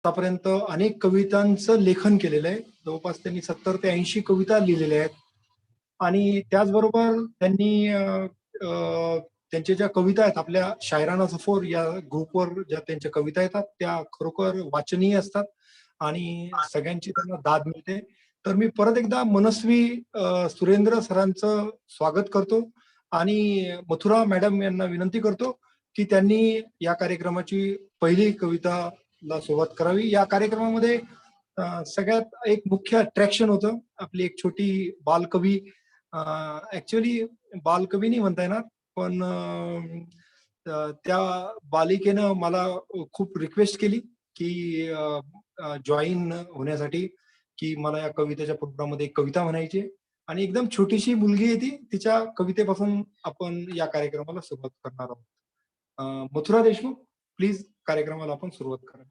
आतापर्यंत अनेक कवितांचं लेखन केलेलं आहे. जवळपास त्यांनी 70 ते 80 कविता लिहिलेल्या आहेत. आणि त्याचबरोबर त्यांनी त्यांच्या ज्या कविता आहेत आपल्या शायराना सफर या ग्रुपवर ज्या त्यांच्या कविता येतात त्या खरोखर वाचनीय असतात आणि सगळ्यांची त्यांना दाद मिळते. तर मी परत एकदा मनस्वी सुरेंद्र सरांचं स्वागत करतो आणि मथुरा मॅडम यांना विनंती करतो की त्यांनी या कार्यक्रमाची पहिली कविताला सुरुवात करावी. या कार्यक्रमामध्ये सगळ्यात एक मुख्य अट्रॅक्शन होतं. आपली एक छोटी बालकवी ऍक्च्युअली बालकवी नाही म्हणता येणार, पण त्या बालिकेनं मला खूप रिक्वेस्ट केली की जॉईन होण्यासाठी, की मला या कवितेच्या प्रोग्राममध्ये एक कविता म्हणायची आणि एकदम छोटीशी मुलगी आहे ती. तिच्या कवितेपासून आपण या कार्यक्रमाला सुरुवात करणार आहोत. मथुरा देशमुख, प्लीज कार्यक्रमाला आपण सुरुवात करा.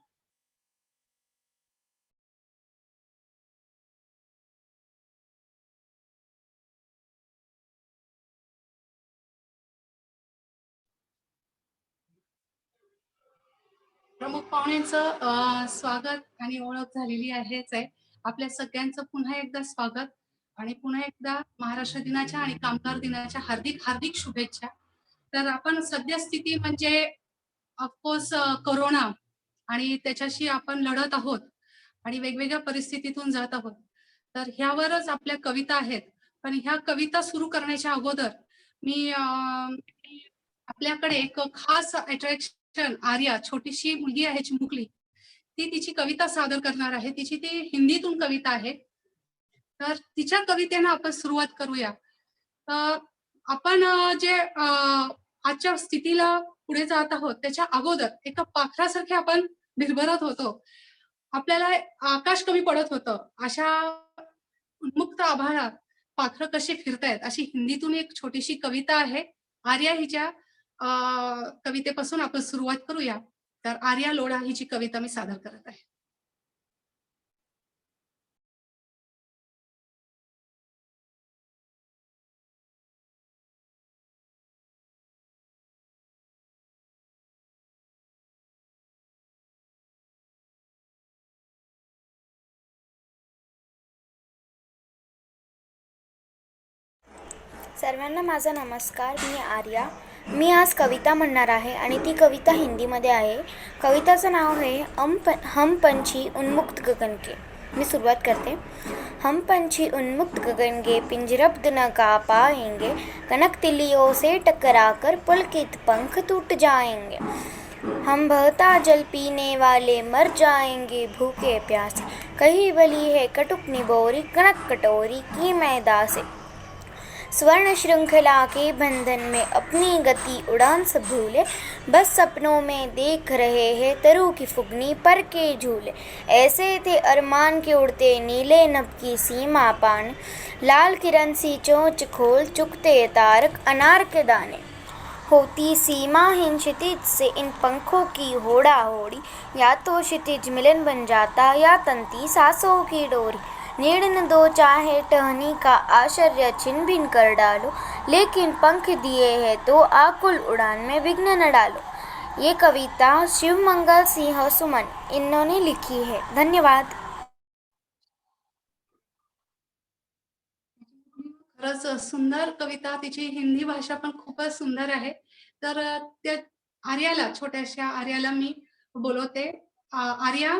प्रमुख पाहुण्यांचं स्वागत आणि ओळख झालेली आहेच आहे. आपल्या सगळ्यांचं पुन्हा एकदा स्वागत आणि पुन्हा एकदा महाराष्ट्र दिनाच्या आणि कामगार दिनाच्या हार्दिक हार्दिक शुभेच्छा. तर आपण सद्यस्थिती म्हणजे ऑफकोर्स कोरोना आणि त्याच्याशी आपण लढत आहोत आणि वेगवेगळ्या परिस्थितीतून जात आहोत. तर ह्यावरच आपल्या कविता आहेत. पण ह्या कविता सुरू करण्याच्या अगोदर मी आपल्याकडे एक खास अट्रॅक्शन आर्या, छोटीशी मुलगी आहे चिमुकली, ती तिची कविता सादर करणार आहे. तिची ती हिंदीतून कविता आहे. तर तिच्या कवितेनं आपण सुरुवात करूया. आपण जे आजच्या स्थितीला पुढे जात आहोत त्याच्या अगोदर एका पाखरासारखे आपण भिरभरत होतो. आपल्याला आकाश कमी पडत होतं. अशा उन्मुक्त आभाळात पाखरं कशी फिरतायत अशी हिंदीतून एक छोटीशी कविता आहे. आर्या हिच्या कवितेपासून आपण सुरुवात करूया. तर आर्या लोढा हिची कविता मी सादर करत आहे. सर्वांना माझा नमस्कार. मी आर्या. मी आज कविता म्हणणार आहे आणि ती कविता हिंदीमध्ये आहे. कविताचं नाव आहे हम पंछी उन्मुक्त गगन के. मी सुरुवात करते. हम पंछी उन्मुक्त गगन के पिंजरबद न का पाएंगे, कनक तिलियों से टकराकर पुलकित पंख टूट जाएंगे. हम बहता जल पीने वाले मर जाएंगे भूखे प्यासे, कहीं बली है कटुक निबोरी कनक कटोरी की मैदा से. स्वर्ण श्रृंखला के बंधन में अपनी गति उड़ान सब भूले, बस सपनों में देख रहे हैं तरु की फुगनी पर के झूले. ऐसे थे अरमान के उड़ते नीले नभ की सीमा पाने, लाल किरण सी चोंच खोल चुकते तारक अनार के दाने. होती सीमाहीन क्षितिज से इन पंखों की होड़ा होड़ी, या तो क्षितिज मिलन बन जाता या तंती सांसों की डोरी. निर्णय दो चाहे टहनी का आश्चर्य छिन भिन कर डालो, लेकिन पंख दिए हैं तो आकुल उड़ान में विघ्न न डालो. ये कविता शिवमंगल सिंह सुमन इन्होंने लिखी है. धन्यवाद. खरंच सुंदर कविता. तिची हिंदी भाषा पण खूपच सुंदर आहे. तर त्या आर्याला, छोट्याशा आर्याला मी बोलवते. आर्या,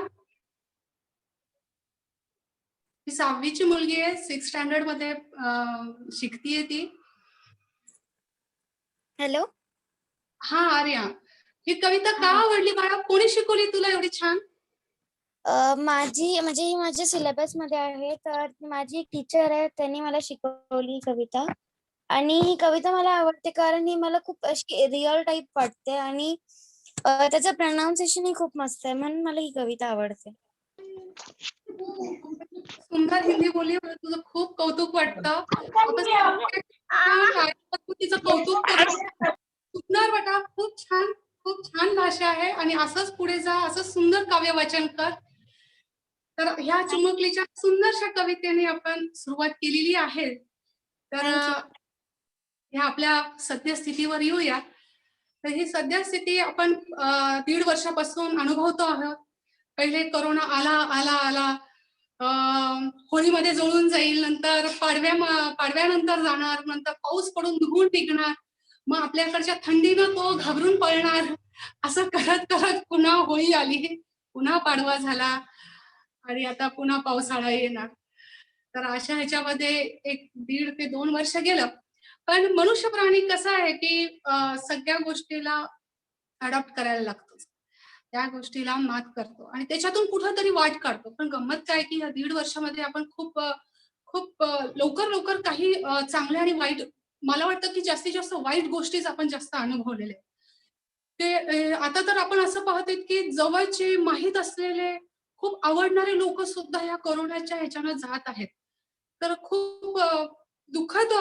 ती 6वीची मुलगी आहे. 6th स्टँडर्ड मध्ये शिकतीये ती. हॅलो. हा आर्या, ही कविता का आवडली बाळा? कोणी शिकवली तुला एवढी छान? माझी म्हणजे ही माझ्या सिलेबस मध्ये आहे. तर माझी एक टीचर आहे, त्यांनी मला शिकवली कविता. आणि ही कविता मला आवडते कारण ही मला खूप अशी रिअल टाईप वाटते आणि त्याचं प्रोनाउन्सिएशन खूप मस्त आहे, म्हणून मला ही कविता आवडते. सुंदर हिंदी बोली, तुझं खूप कौतुक वाटतं. तिचं कौतुक करतो. सुंदर बेटा, खूप छान भाषा आहे आणि असंच पुढे जा, असं सुंदर काव्य वाचन कर. तर ह्या चिमुकलीच्या सुंदरशा कवितेने आपण सुरुवात केलेली आहे. तर ह्या आपल्या सद्यस्थितीवर येऊया. तर ही सद्यस्थिती आपण 1.5 वर्षापासून अनुभवतो आहोत. पहिले कोरोना आला आला आला, होळीमध्ये जळून जाईल, नंतर पाडव्यानंतर जाणार, नंतर पाऊस पडून धुवून निघणार, मग आपल्याकडच्या थंडीनं तो घाबरून पळणार. असं करत करत पुन्हा होळी आली, पुन्हा पाडवा झाला आणि आता पुन्हा पावसाळा येणार. तर अशा ह्याच्यामध्ये 1.5 ते 2 वर्ष गेलं. पण मनुष्य प्राणी कसं आहे की सगळ्या गोष्टीला अडॉप्ट करायला लागतो. त्या गोष्टीला मात करतो आणि त्याच्यातून कुठंतरी वाट काढतो. पण गंमत काय की या 1.5 वर्षामध्ये आपण खूप लवकर लवकर काही चांगल्या आणि वाईट, मला वाटतं की जास्तीत जास्त वाईट गोष्टीच आपण जास्त अनुभवलेले आहेत. ते आता तर आपण असं पाहतोय की जवळचे माहीत असलेले खूप आवडणारे लोक सुद्धा या कोरोनाच्या ह्याच्यानं जात आहेत. तर खूप दुःखद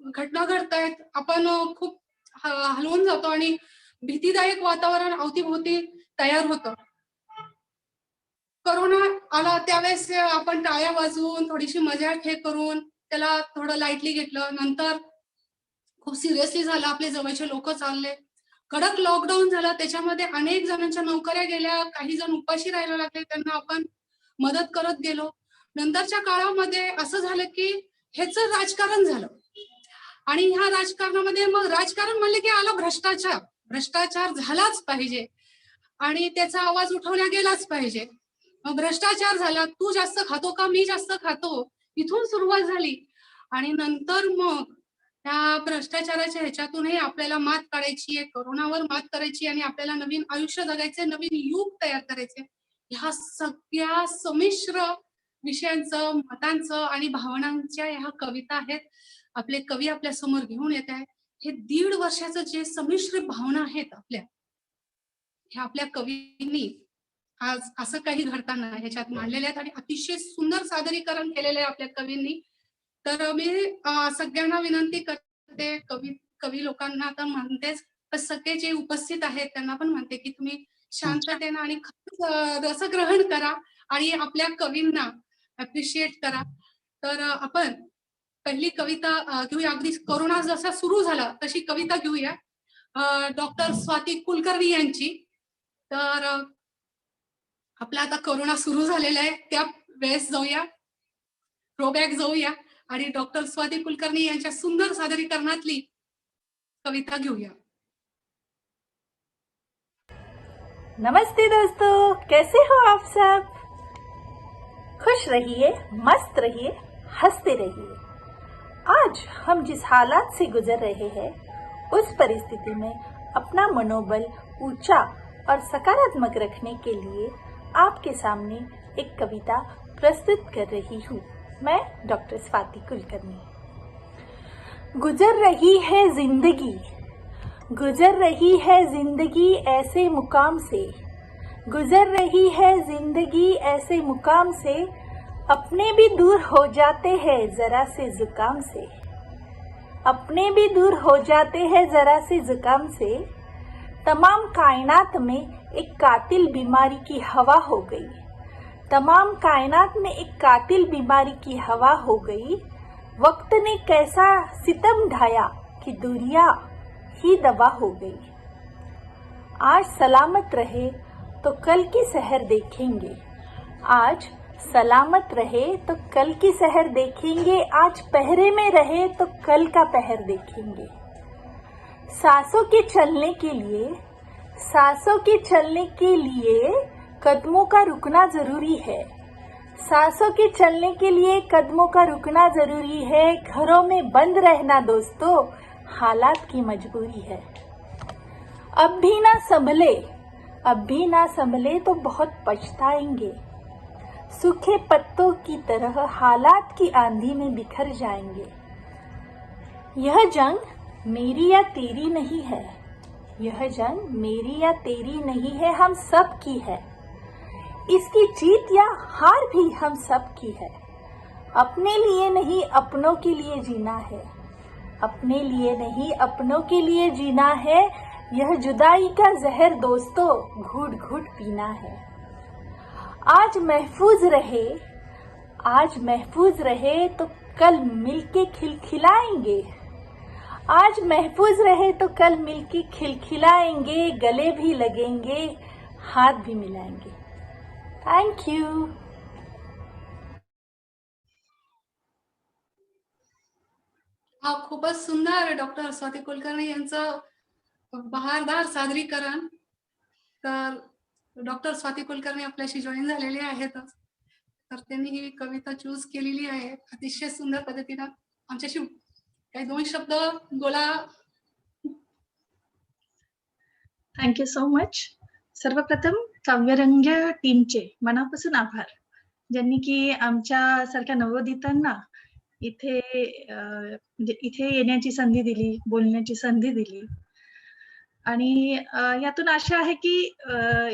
घटना घडतायत. आपण खूप हलवून जातो आणि भीतीदायक वातावरण अवतीभोवती तयार होतं. कोरोना आला त्यावेळेस आपण टाळ्या वाजवून थोडीशी मजाक हे करून त्याला थोडं लाईटली घेतलं. नंतर खूप सिरियसली झालं, आपले जवळचे लोक चालले. कडक लॉकडाऊन झाला, त्याच्यामध्ये अनेक जणांच्या नोकऱ्या गेल्या, काही जण उपाशी राहायला लागले, त्यांना आपण मदत करत गेलो. नंतरच्या काळामध्ये असं झालं की ह्याचं राजकारण झालं आणि ह्या राजकारणामध्ये मग राजकारण म्हणले की आला भ्रष्टाचार. भ्रष्टाचार झालाच पाहिजे आणि त्याचा आवाज उठवला गेलाच पाहिजे. मग भ्रष्टाचार झाला, तू जास्त खातो का मी जास्त खातो, इथून सुरुवात झाली. आणि नंतर मग त्या भ्रष्टाचाराच्या ह्याच्यातूनही आपल्याला मात काढायची आहे, कोरोनावर मात करायची आणि आपल्याला नवीन आयुष्य जगायचे, नवीन युग तयार करायचे. ह्या सगळ्या संमिश्र विषयांचं, मतांचं आणि भावनांच्या ह्या कविता आहेत. आपले कवी आपल्या समोर घेऊन येत आहेत. हे 1.5 वर्षाचं जे संमिश्र भावना आहेत आपल्या, ह्या आपल्या कवींनी आज असं काही घडताना ह्याच्यात मांडलेले आहेत आणि अतिशय सुंदर सादरीकरण केलेले आहे आपल्या कवींनी. तर मी सगळ्यांना विनंती करते, कवी लोकांना तर म्हणतेच, पण सगळे जे उपस्थित आहेत त्यांना पण म्हणते की तुम्ही शांततेनं आणि खरंच रसग्रहण करा आणि आपल्या कवींना अप्रिशिएट करा. तर आपण पहिली कविता घेऊया. अगदी कोरोना जसा सुरू झाला तशी कविता घेऊया, डॉक्टर स्वाती कुलकर्णी यांची. तर आपला आता कोरोना सुरू झालेला आहे, त्या वेळेस जाऊया, थ्रोबॅक जाऊया आणि डॉक्टर स्वाती कुलकर्णी यांच्या सुंदर सादरीकरणातली कविता घेऊया. नमस्ते दोस्तों, कैसे हो आप सब? खुश रहिए, मस्त रहिए, हंसते रहिए। आज हम जिस हालात से गुजर रहे हैं उस परिस्थिति में अपना मनोबल ऊंचा और सकारात्मक रखने के लिए आपके सामने एक कविता प्रस्तुत कर रही हूँ। मैं डॉक्टर स्वाति कुलकर्णी। गुजर रही है जिंदगी, गुजर रही है जिंदगी ऐसे मुकाम से, गुजर रही है जिंदगी ऐसे मुकाम से, अपने भी दूर हो जाते हैं जरा से जुकाम से, अपने भी दूर हो जाते हैं जरा से जुकाम से, तमाम कायनात में एक कातिल बीमारी की हवा हो गई, तमाम कायनात में एक कातिल बीमारी की हवा हो गई, वक्त ने कैसा सितम ढाया कि दूरियां ही दवा हो गई। आज सलामत रहे तो कल की सहर देखेंगे, आज सलामत रहे तो कल की सहर देखेंगे, आज पहरे में रहे तो कल का पहर देखेंगे। सांसों के चलने के लिए, सांसों के चलने के लिए कदमों का रुकना जरूरी है, सांसों के चलने के लिए कदमों का रुकना जरूरी है, घरों में बंद रहना दोस्तों हालात की मजबूरी है। अब भी ना संभले, अब भी ना संभले तो बहुत पछताएंगे, सूखे पत्तों की तरह हालात की आंधी में बिखर जाएंगे। यह जंग मेरी या तेरी नहीं है, यह जंग मेरी या तेरी नहीं है, हम सब की है, इसकी जीत या हार भी हम सब की है। अपने लिए नहीं अपनों के लिए जीना है, अपने लिए नहीं अपनों के लिए जीना है, यह जुदाई का जहर दोस्तों घूट घूट पीना है। आज महफूज रहे, आज महफूज रहे तो कल मिलके खिलखिलाएंगे, आज महफूज रहे तो कल मिलके खिलखिलाएंगे, गले भी लगेंगे, हाथ भी मिलाएंगे। थँक्यू. हा खूपच सुंदर डॉक्टर स्वाती कुलकर्णी यांचं बहारदार सादरीकरण. तर डॉक्टर स्वाती कुलकर्णी आपल्याशी जॉईन झालेले आहेतच. तर त्यांनी ही कविता चूज केलेली आहे अतिशय सुंदर पद्धतीनं. आमच्याशी काही 2 शब्द बोला. Thank you so much. सर्वप्रथम काव्यरंग टीमचे मनापासून आभार, ज्यांनी की आमच्या सारख्या नवोदितांना इथे म्हणजे इथे येण्याची संधी दिली, बोलण्याची संधी दिली. आणि यातून आशा आहे की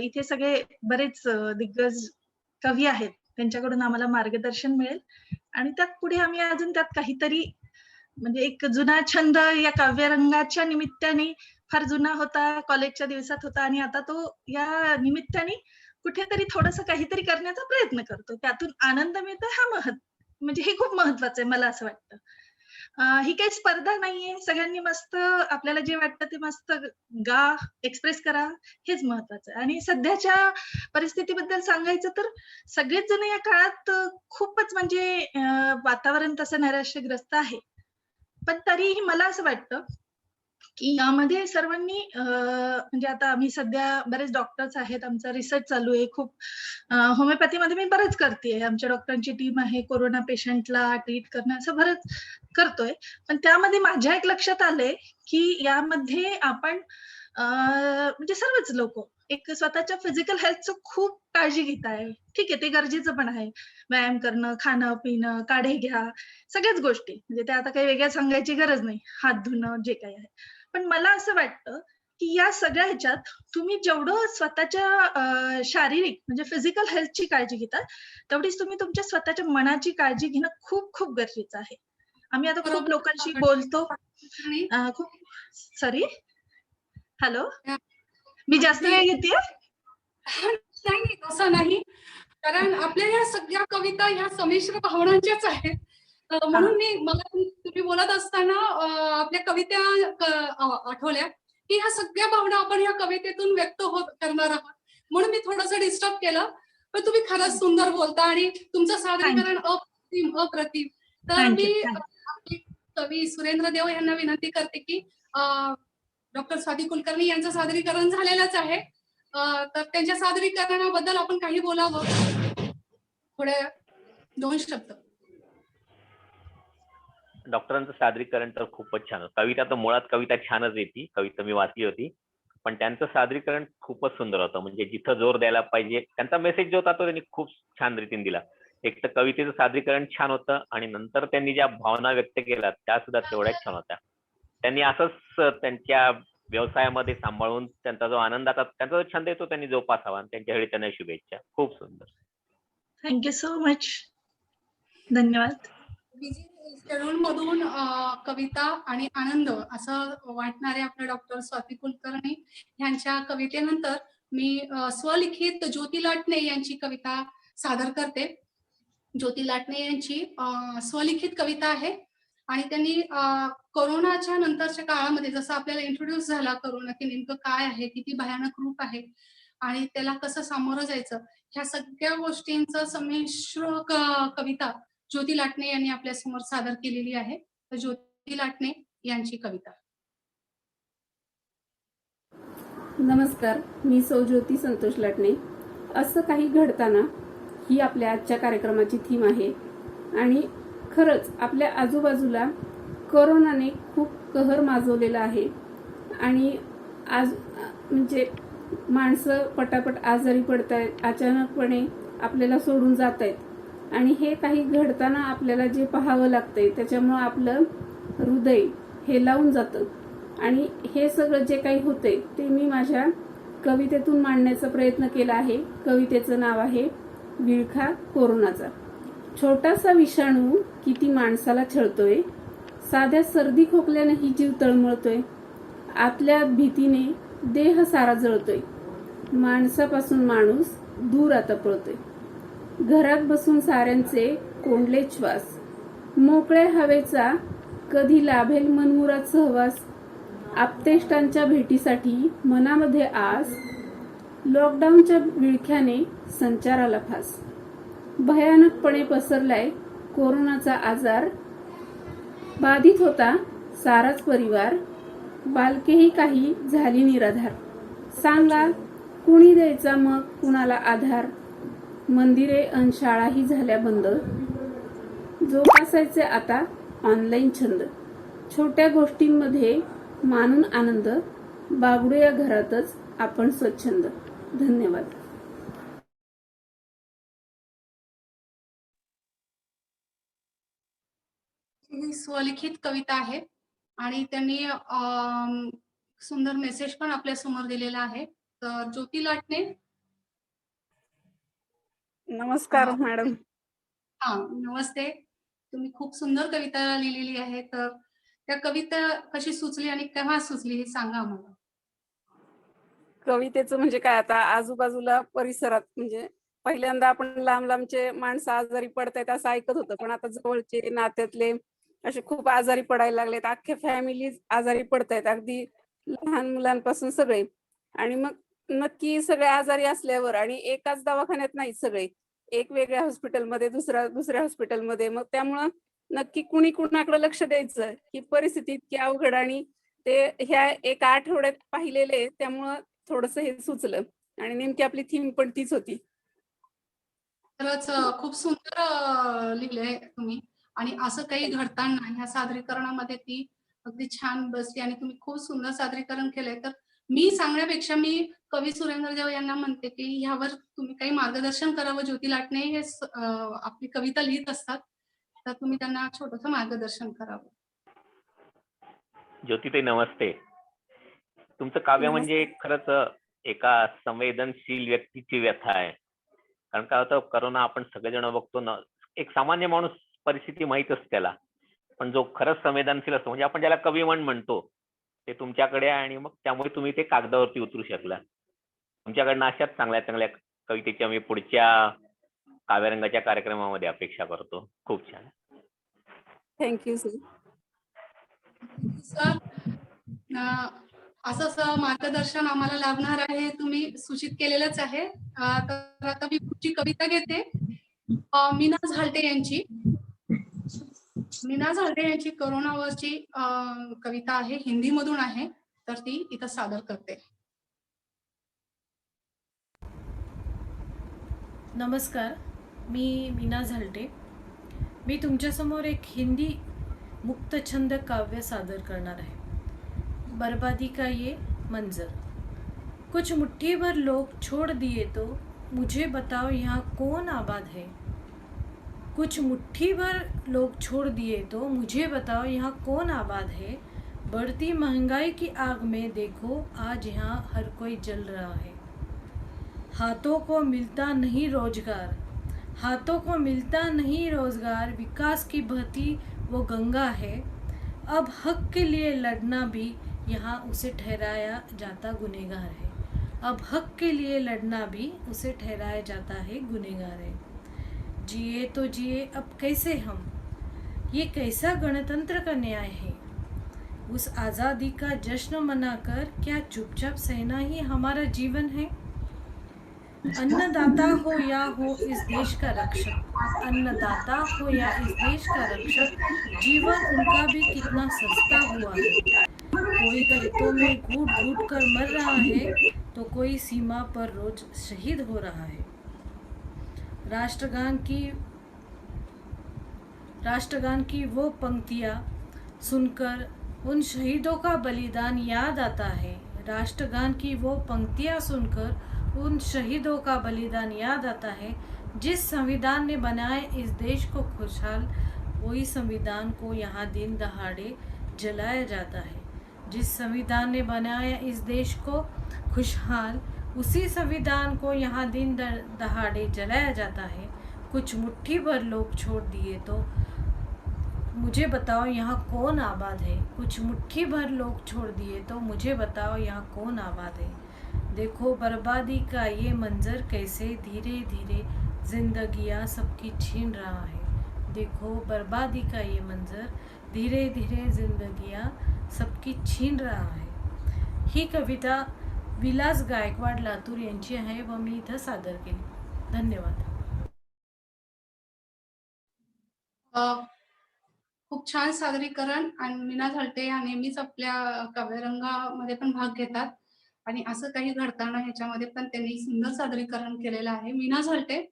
इथे सगळे बरेच दिग्गज कवी आहेत, त्यांच्याकडून आम्हाला मार्गदर्शन मिळेल आणि त्यात पुढे आम्ही अजून त्यात काहीतरी म्हणजे एक जुना छंद या काव्यरंगाच्या निमित्ताने फार जुना होता, कॉलेजच्या दिवसात होता आणि आता तो या निमित्ताने कुठेतरी थोडंसं काहीतरी करण्याचा प्रयत्न करतो. त्यातून आनंद मिळतो म्हणजे हे खूप महत्वाचं आहे मला असं वाटतं. ही काही स्पर्धा नाहीये. सगळ्यांनी मस्त आपल्याला जे वाटतं ते मस्त गा, एक्सप्रेस करा, हेच महत्वाचं आहे. आणि सध्याच्या परिस्थितीबद्दल सांगायचं तर सगळेच जण या काळात खूपच म्हणजे वातावरण तसं नैराश्यग्रस्त आहे. पण तरीही मला असं वाटतं की यामध्ये सर्वांनी म्हणजे आता आम्ही सध्या बरेच डॉक्टर्स आहेत, आमचा रिसर्च चालू आहे खूप. होमिओपॅथीमध्ये मी बरंच करतेय. आमच्या डॉक्टरांची टीम आहे, कोरोना पेशंटला ट्रीट करणं असं बरंच करतोय. पण त्यामध्ये माझ्या एक लक्षात आलंय की यामध्ये आपण म्हणजे सर्वच लोक एक स्वतःच्या फिजिकल हेल्थचं खूप काळजी घेत आहे. ठीक आहे, ते गरजेचं पण आहे. व्यायाम करणं, खाणं पिणं, काढे घ्या, सगळ्याच गोष्टी म्हणजे ते आता काही वेगळ्या सांगायची गरज नाही. हात धुणं जे काही आहे. पण मला असं वाटतं की या सगळ्या ह्याच्यात तुम्ही जेवढं स्वतःच्या शारीरिक म्हणजे फिजिकल हेल्थची काळजी घेता, तेवढीच तुम्ही तुमच्या स्वतःच्या मनाची काळजी घेणं खूप खूप गरजेचं आहे. आम्ही आता खूप लोकांशी बोलतो. आणि खूप सॉरी, हॅलो, मी जास्त वेळ घेतेय? नाही, तसं नाही. कारण आपल्या ह्या सगळ्या कविता ह्या संमिश्र भावनांच्याच आहेत. म्हणून मला तुम्ही बोलत असताना आपल्या कविता आठवल्या की ह्या सगळ्या भावना आपण ह्या कवितेतून व्यक्त करणार आहोत. म्हणून मी थोडंसं डिस्टर्ब केलं. पण तुम्ही खरंच सुंदर बोलता आणि तुमचं सादरीकरण अप्रतिम. तर मी आपले कवी सुरेंद्र देव यांना विनंती करते की डॉक्टर स्वाती कुलकर्णी यांचं सादरीकरण झालेलंच आहे. तर त्यांच्या सादरीकरणाबद्दल आपण काही बोलावं, थोडे 2 शब्द. डॉक्टरांचं सादरीकरण तर खूपच छान. कविता तर मुळात कविता छानच येते, कविता मी वाचली होती, पण त्यांचं सादरीकरण खूपच सुंदर होतं. म्हणजे जिथं जोर द्यायला पाहिजे त्यांचा मेसेज जो होता तो त्यांनी खूप छान रीतीने दिला. एक तर कवितेचं सादरीकरण छान होतं आणि नंतर त्यांनी ज्या भावना व्यक्त केल्या त्या सुद्धा तेवढ्याच छान होत्या. त्यांनी असंच त्यांच्या व्यवसायामध्ये सांभाळून त्यांचा जो आनंद आता त्यांचा जो छंद आहे तो त्यांनी जोपासावा आणि त्यांच्याकडे त्यांना शुभेच्छा. खूप सुंदर. Thank you so much. धन्यवाद. शेड्यूल मधून कविता आणि आनंद असं वाटणारे आपले डॉक्टर स्वाती कुलकर्णी यांच्या कवितेनंतर मी स्वलिखित ज्योती लाटणे यांची कविता सादर करते. ज्योती लाटणे यांची स्वलिखित कविता आहे आणि त्यांनी कोरोनाच्या नंतरच्या काळामध्ये जसं आपल्याला इंट्रोड्यूस झाला कोरोना की नेमकं काय आहे, किती भयानक रूप आहे आणि त्याला कसं सामोरं जायचं, ह्या सगळ्या गोष्टींचं संमिश्र कविता ज्योती लाटणे यांनी आपल्या समोर सादर केलेली आहे. तर ज्योती लाटणे यांची कविता. नमस्कार, मी सौ ज्योती संतोष लाटणे. असं काही घडताना ही आपल्या आजच्या कार्यक्रमाची थीम आहे आणि खरंच आपल्या आजूबाजूला कोरोनाने खूप कहर माजवलेला आहे आणि आज म्हणजे माणसं पटापट आजारी पडत आहेत, अचानकपणे आपल्याला सोडून जात आहेत आणि हे काही घडताना आपल्याला जे पाहावं लागतंय त्याच्यामुळं आपलं हृदय हे लावून जातं आणि हे सगळं जे काही होतंय ते मी माझ्या कवितेतून मांडण्याचा प्रयत्न केला आहे. कवितेचं नाव आहे विळखा कोरोनाचा. छोटासा विषाणू किती माणसाला छळतोय, साध्या सर्दी खोकल्यानेही जीव तळमळतोय, आतल्या भीतीने देह सारा जळतोय, माणसापासून माणूस दूर आता पळतोय, घरात बसून साऱ्यांचे कोंडले श्वास, मोकळ्या हवेचा कधी लाभेल मनमुराद सहवास, आप्तेष्टांच्या भेटीसाठी मनामध्ये आस, लॉकडाऊनच्या विळख्याने संचाराला फास. भयानकपणे पसरलाय कोरोनाचा आजार. बाधित होता साराच परिवार. बालकेही काही झाली निराधार. सांगा कुणी द्यायचा मग कुणाला आधार. मंदिरे अन शाळाही झाल्या बंद. जोपासायचे आता ऑनलाईन छंद. छोट्या गोष्टींमध्ये मानून आनंद. बागडूया घरातच आपण स्वच्छंद. धन्यवाद. ही स्वलिखित कविता आहे आणि त्यांनी सुंदर मेसेज पण आपल्या समोर दिलेला आहे. तर ज्योती लाटणे. नमस्कार हा. मॅडम. हा, नमस्ते. तुम्ही खूप सुंदर कविता लिहिलेली आहे. तर त्या कविता कशी सुचली आणि केव्हा सुचली हे सांगा मला. कवितेचं म्हणजे काय, आता आजूबाजूला परिसरात म्हणजे पहिल्यांदा आपण लांब लांबचे माणसं आजारी पडतायत असं ऐकत होतं, पण आता जवळचे नात्यातले असे खूप आजारी पडायला लागलेत. अख्खे फॅमिली आजारी पडतायत, अगदी लहान मुलांपासून सगळे. आणि मग नक्की सगळे आजारी असल्यावर आणि एकाच दवाखान्यात नाही सगळे, एक वेगळ्या हॉस्पिटलमध्ये, दुसऱ्या हॉस्पिटलमध्ये, मग त्यामुळं नक्की कुणी कुणाकडे लक्ष द्यायचं ही परिस्थिती इतकी अवघड. आणि ते ह्या एका आठवड्यात पाहिलेले, त्यामुळं थोडस हे सुचलं आणि नेमकी आपली थीम पण तीच होती. खरंच खूप सुंदर लिहिलंय तुम्ही. आणि असं काही घडताना ह्या सादरीकरणामध्ये ती अगदी छान बसली आणि तुम्ही खूप सुंदर सादरीकरण केलंय. तर मी सांगण्यापेक्षा मी कवी सुरेंद्र देव यांना म्हणते की ह्यावर तुम्ही काही मार्गदर्शन करावं. ज्योती लाटणे हे आपली कविता लिहित असतात, तर तुम्ही त्यांना छोटंसं मार्गदर्शन करावं. ज्योतिताई नमस्ते. तुमचं काव्य म्हणजे नमस्कार. खरंच एका संवेदनशील व्यक्तीची व्यथा आहे. कारण काय होतं, करोना आपण सगळेजण बघतो ना, एक सामान्य माणूस परिस्थिती माहीत असते त्याला, पण जो खरंच संवेदनशील असतो म्हणजे आपण ज्याला कविमन म्हणतो, ते तुमच्याकडे आहे. आणि मग त्यामुळे तुम्ही ते कागदावरती उतरू शकला. तुमच्याकडनं अशाच चांगल्या चांगल्या कवितेची आम्ही पुढच्या काव्यरंगाच्या कार्यक्रमामध्ये अपेक्षा करतो. खूप छान. Thank you sir. सर, असंच मार्गदर्शन आम्हाला लाभणार आहे हे तुम्ही सूचित केलेलंच आहे. तर आता मी पुढची कविता घेते. मीना झालटे यांची. मीना झालटे यांची करोनावरची कविता आहे, हिंदी मधून आहे, तर ती इथं सादर करते. नमस्कार, मी मीना झालटे. मी तुमच्यासमोर एक हिंदी मुक्तछंद काव्य सादर करणार आहे. बर्बादी का ये मंजर. कुछ मुट्ठी भर लोग छोड़ दिए तो मुझे बताओ यहाँ कौन आबाद है. कुछ मुट्ठी भर लोग छोड़ दिए तो मुझे बताओ यहाँ कौन आबाद है. बढ़ती महंगाई की आग में देखो आज यहाँ हर कोई जल रहा है. हाथों को मिलता नहीं रोजगार, हाथों को मिलता नहीं रोजगार. विकास की बहती वो गंगा है. अब हक के लिए लड़ना भी यहाँ उसे ठहराया जाता गुनहगार है. अब हक के लिए लड़ना भी उसे ठहराया जाता है गुनहगार है. जिए तो जिए अब कैसे हम, ये कैसा गणतंत्र का न्याय है. उस आज़ादी का जश्न मनाकर क्या चुपचाप सहना ही हमारा जीवन है. अन्नदाता हो या हो इस देश का रक्षक, अन्नदाता हो या इस देश का रक्षक, जीवन उनका भी कितना सस्ता हुआ है. कोई खेतों में घूट घूट कर मर रहा है तो कोई सीमा पर रोज शहीद हो रहा है. राष्ट्रगान की वो पंक्तियाँ सुनकर उन शहीदों का बलिदान याद आता है. राष्ट्रगान की वो पंक्तियाँ सुनकर उन शहीदों का बलिदान याद आता है. जिस संविधान ने बनाए इस देश को खुशहाल, वही संविधान को यहाँ दिन दहाड़े जलाया जाता है. जिस संविधान ने बनाया इस देश को खुशहाल, उसी संविधान को यहाँ दिन दहाड़े जलाया जाता है. कुछ मुट्ठी भर लोग छोड़ दिए तो मुझे बताओ यहाँ कौन आबाद है. कुछ मुट्ठी भर लोग छोड़ दिए तो मुझे बताओ यहाँ कौन आबाद है. देखो बर्बादी का ये मंजर कैसे धीरे धीरे जिंदगियाँ सबकी छीन रहा है. देखो बर्बादी का ये मंजर धीरे धीरे जिंदगियाँ सबकी छीन रहा है. ही कविता विलास गायकवाड लातूर यांची आहे व मी इथं सादर केली. धन्यवाद. खूप छान सादरीकरण. आणि मीना झालटे या नेहमीच आपल्या काव्यरंगामध्ये पण भाग घेतात आणि असं काही घडताना ह्याच्यामध्ये पण त्यांनी सुंदर सादरीकरण केलेलं आहे. मीना झालटे.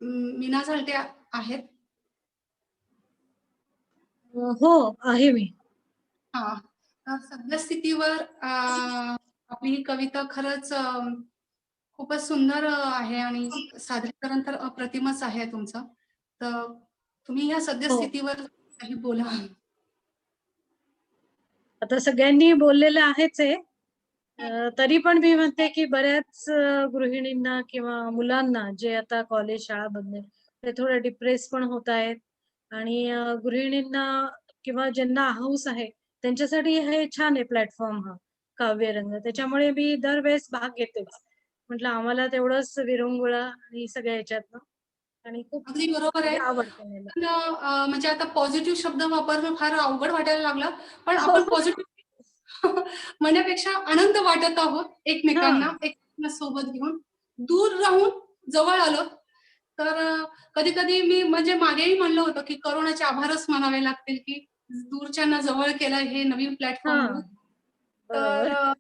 मीना झालटे आहेत. हो, आहे मी. हा. सद्यस्थितीवर आपली ही कविता खरंच खूपच सुंदर आहे आणि सादरीकरण तर अप्रतिमच आहे तुमचं. तर तुम्ही ह्या हो. सद्यस्थितीवर काही बोला. आता सगळ्यांनी बोललेलं आहेच आहे. तरी पण मी म्हणते की बऱ्याच गृहिणींना किंवा मुलांना जे आता कॉलेज शाळा बंद ते थोडे डिप्रेस पण होत आहेत आणि गृहिणींना किंवा ज्यांना हौस आहे त्यांच्यासाठी हे छान आहे प्लॅटफॉर्म हा काव्यरंग. त्याच्यामुळे मी दरवेळेस भाग घेतेच. म्हटलं आम्हाला तेवढंच विरंगुळा आणि सगळ्या ह्याच्यातनं आणि खूप अगदी बरोबर आहे. आवडतं मला. पण म्हणजे आता पॉझिटिव्ह शब्द वापरणं फार अवघड वाटायला लागलं, पण आपण पॉझिटिव्ह म्हणण्यापेक्षा आनंद वाटत आहोत एकमेकांना सोबत घेऊन. दूर राहून जवळ आलो तर कधी कधी मी म्हणजे मागेही म्हणलं होतं की करोनाचे आभारच मानावे लागतील की दूरच्यांना जवळ केलं हे नवीन प्लॅटफॉर्मवर. तर बरोबर.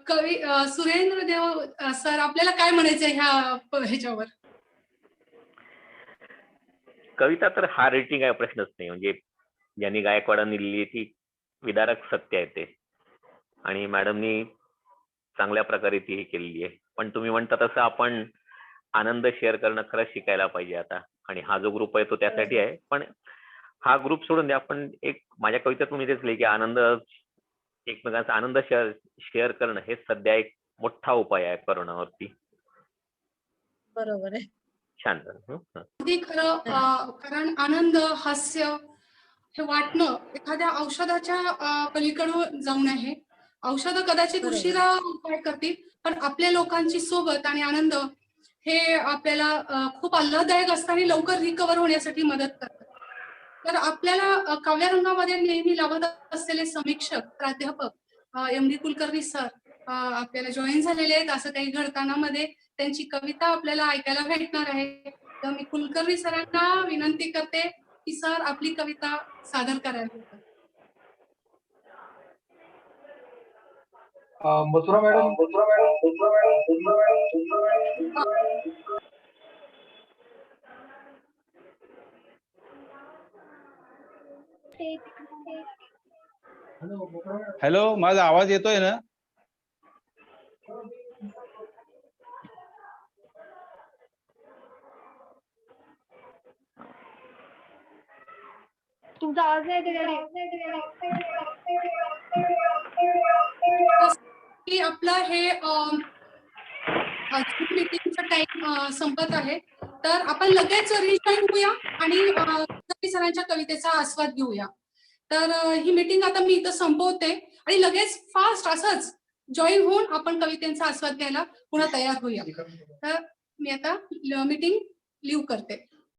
कवी सुरेंद्र देव सर, आपल्याला काय म्हणायचं ह्याच्यावर? कविता तर हा रेटिंग आहे प्रश्नच नाही. म्हणजे ज्यांनी गायकवाडांनी लिहिली ती विदारक सत्य आहे ते, आणि मॅडमनी चांगल्या प्रकारे ती हे केलेली आहे. पण तुम्ही म्हणता तसं आपण आनंद शेअर करणं खरंच शिकायला पाहिजे आता. आणि हा जो ग्रुप आहे तो त्यासाठी आहे. पण हा ग्रुप सोडून द्या, आपण एक माझ्या कवितेत तुम्ही तेच लिहिले की आनंद, एकमेकांचा आनंद शेअर करणं हे सध्या एक मोठा उपाय आहे कोरोनावरती. बरोबर आहे. छान झालं. अगदी खरं. कारण आनंद, हास्य हे वाटणं एखाद्या औषधाच्या पलीकडे जाऊन आहे. औषधं कदाचित बरोबर. उशिरा उपाय करतील, पण आपल्या लोकांची सोबत आणि आनंद हे आपल्याला खूप आल्हाददायक असतं आणि लवकर रिकव्हर होण्यासाठी मदत करतात. तर आपल्याला काव्यरंगामध्ये नेहमी लाभत असलेले समीक्षक, प्राध्यापक एम.डी. कुलकर्णी सर आपल्याला जॉईन झालेले आहेत. असं काही घडताना मध्ये त्यांची कविता आपल्याला ऐकायला भेटणार आहे. तर मी कुलकर्णी सरांना विनंती करते की सर आपली कविता सादर करायला. मथुरा मॅडम. हॅलो, माझा आवाज येतोय ना? तुमचा आवाज नाही की आपलं हे मीटिंगचा टाइम संपत आहे. तर आपण लगेच रिजॉईन होऊया आणि कुलकर्णी सरांच्या कवितेचा आस्वाद घेऊया. तर ही मीटिंग आता मी इथं संपवते आणि लगेच फास्ट असंच जॉईन होऊन आपण कवितेचा आस्वाद घ्यायला पुन्हा तयार होऊया. तर मी आता मीटिंग लिव्ह करते.